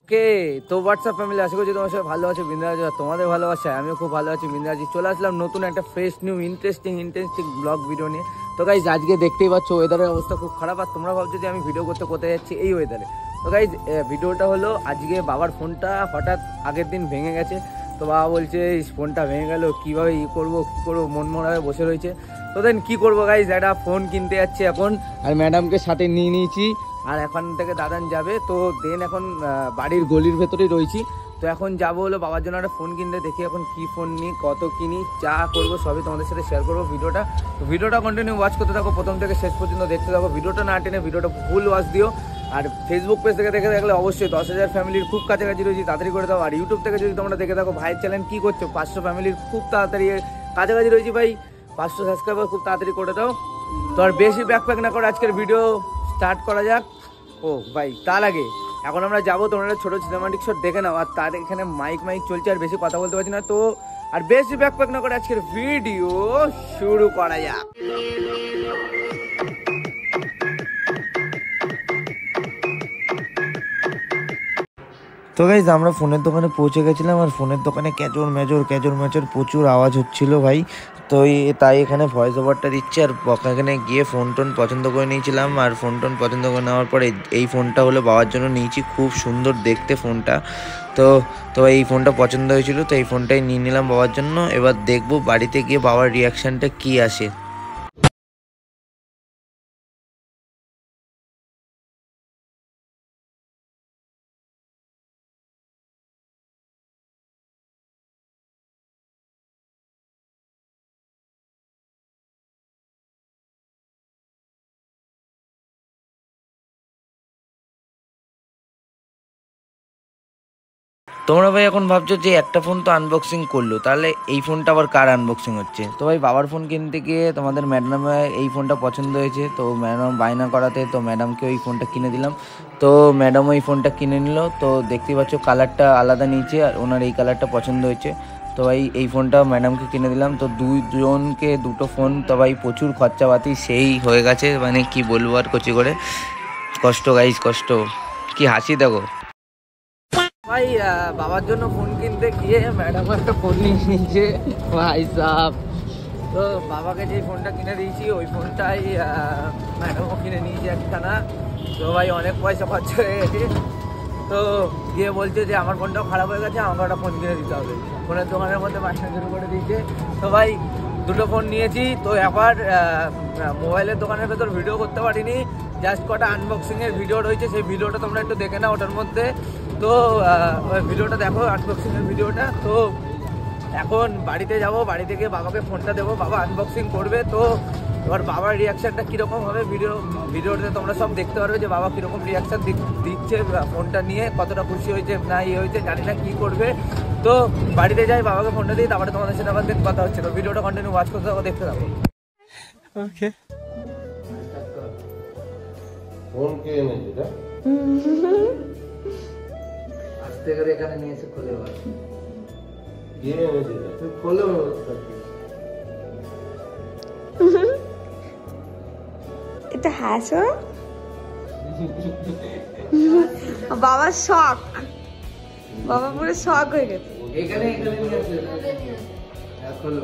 ওকে তো WhatsApp family, আশা করছি তোমার সবাই ভালো আছো, বিন্দাস আছো। তোমাদের ভালোবাসায় আমিও খুব ভালো আছি, বিন্দাস আছি। চলে আসলাম নতুন একটা fresh new interesting blog video নিয়ে। তো গাইজ আজকে দেখতেই পাচ্ছ ওয়েদারের অবস্থা খুব খারাপ, আর তোমরা ভাবছো যে আমি ভিডিও করতে কোথায় যাচ্ছি এই ওয়েদারে। তো গাইজ ভিডিওটা হলো আজকে বাবার ফোনটা হঠাৎ আগের দিন ভেঙে গেছে। তো বাবা বলছে এই ফোনটা ভেঙে গেল, কীভাবে কী করবো মন মরাবে বসে রয়েছে। তো দেন কী করবো গাইজ, একটা ফোন কিনতে যাচ্ছি এখন, আর ম্যাডামকে সাথে নিয়ে নিয়েছি। আর এখন থেকে দাদান যাবে, তো দেন এখন বাড়ির গলির ভেতরেই রয়েছি। তো এখন যাবো হলো বাবার জন্য একটা ফোন কিনতে, দেখি এখন কি ফোন নিই, কত কিনি, যা করবো সবই তোমাদের সাথে শেয়ার করবো ভিডিওটা। তো ভিডিওটা কন্টিনিউ ওয়াচ করতে থাকো, প্রথম থেকে শেষ পর্যন্ত দেখতে থাকো। ভিডিওটা না টেনে ভিডিওটা ফুল ওয়াচ দিও। আর ফেসবুক পেজ থেকে দেখে থাকলে অবশ্যই 10,000 ফ্যামিলির খুব কাছাকাছি রয়েছি, তাড়াতাড়ি করে দাও। আর ইউটিউব থেকে যদি তোমরা দেখে থাকো ভাইয়ের চ্যানেল কী করছো, 500 ফ্যামিলির খুব তাড়াতাড়ি কাছাকাছি রয়েছি ভাই, 500 সাবস্ক্রাইবার খুব তাড়াতাড়ি করে দাও। তো আর বেশি ব্যাকপ্যাক না করে আজকের ভিডিও স্টার্ট করা যাক। ও ভাই তার আগে এখন আমরা যাবো, তোমরা একটা ছোটো সিনেমাটিক শট দেখে নাও। আর তার এখানে মাইক চলছে, আর বেশি কথা বলতে পারছি না। তো আর বেশি ব্যাকপ্যাক না করে আজকের ভিডিও শুরু করা যাক। তো গাইজ আমরা ফোনের দোকানে পৌঁছে গেছিলাম, আর ফোনের দোকানে ক্যাচর ম্যাচর প্রচুর আওয়াজ হচ্ছিল ভাই। তো তাই এখানে ভয়েস ওভারটা দিচ্ছে, আর এখানে গিয়ে ফোন টোন পছন্দ করে নিয়েছিলাম। আর ফোন টোন পছন্দ করে নেওয়ার পরে এই ফোনটা হলো বাবার জন্য নিয়েছি, খুব সুন্দর দেখতে ফোনটা। তো এই ফোনটা পছন্দ হয়েছিল, তো এই ফোনটাই নিয়ে নিলাম বাবার জন্য। এবার দেখবো বাড়িতে গিয়ে বাবার রিয়াকশানটা কী আসে। তোমরা ভাই এখন ভাবছো যে একটা ফোন তো আনবক্সিং করলো, তাহলে এই ফোনটা আবার কার আনবক্সিং হচ্ছে? তো ভাই বাবার ফোন কিনতে গিয়ে তোমাদের ম্যাডামের এই ফোনটা পছন্দ হয়েছে, তো ম্যাডাম বায়না করাতে তো ম্যাডামকে ওই ফোনটা কিনে দিলাম। তো ম্যাডাম ওই ফোনটা কিনে নিল। তো দেখতেই পাচ্ছ কালারটা আলাদা নিয়েছে, আর ওনার এই কালারটা পছন্দ হয়েছে। তো ভাই এই ফোনটা ম্যাডামকে কিনে দিলাম। তো দুজনকে দুটো ফোন, তো ভাই প্রচুর খরচাপাতি সেই হয়ে গেছে, মানে কি বলবো আর, কচি করে কষ্ট গাইজ, কষ্ট। কি হাসি দেখো ভাই, বাবার জন্য ফোন কিনতে গিয়ে ম্যাডাম একটা ফোন নিয়ে নিয়েছে ভাই সাহেব। তো বাবাকে যে ফোনটা কিনে দিয়েছি ওই ফোনটাই ম্যাডামও কিনে নিয়েছে একখানা। তো ভাই অনেক পয়সা খরচা হয়ে গেছে। তো গিয়ে বলছে যে আমার ফোনটাও খারাপ হয়ে গেছে, আমাকে একটা ফোন কিনে দিতে হবে। ফোনের দোকানের মধ্যে বাসনা শুরু করে দিয়েছে। তো ভাই দুটো ফোন নিয়েছি। তো একবার মোবাইলের দোকানের ভেতর ভিডিও করতে পারিনি, জাস্ট কটা আনবক্সিংয়ের ভিডিও রয়েছে, সেই ভিডিওটা তোমরা একটু দেখে নাও ওটার মধ্যে। তো ওই ভিডিওটা দেখো, আনবক্সিংয়ের ভিডিওটা। তো এখন বাড়িতে যাব, বাড়ি থেকে বাবাকে ফোনটা দেবো, বাবা আনবক্সিং করবে। তো এবার বাবার রিয়াকশানটা কীরকম হবে ভিডিওতে তোমরা সব দেখতে পারবে, যে বাবা কীরকম রিয়াকশান দিচ্ছে ফোনটা নিয়ে, কতটা খুশি হয়েছে না হয়েছে জানি না কী করবে। তো বাড়িতে যাই, বাবাকে ফোনটা দিই, তারপরে তোমাদের সাথে আবার কথা হচ্ছে। তো ভিডিওটা কন্টিনিউ ওয়াচ করতে থাকো, দেখতে থাকো। ওকে ফোন কে এনেছে এটা? আস্তে করে এখানে নিয়ে এসে খুলে বল কে এনেছে এটা? তুই খোলো। এটা হাসো বাবা শখ, বাবা পুরো শখ হয়ে গেছে। এখানে নিয়ে আসে খোলো।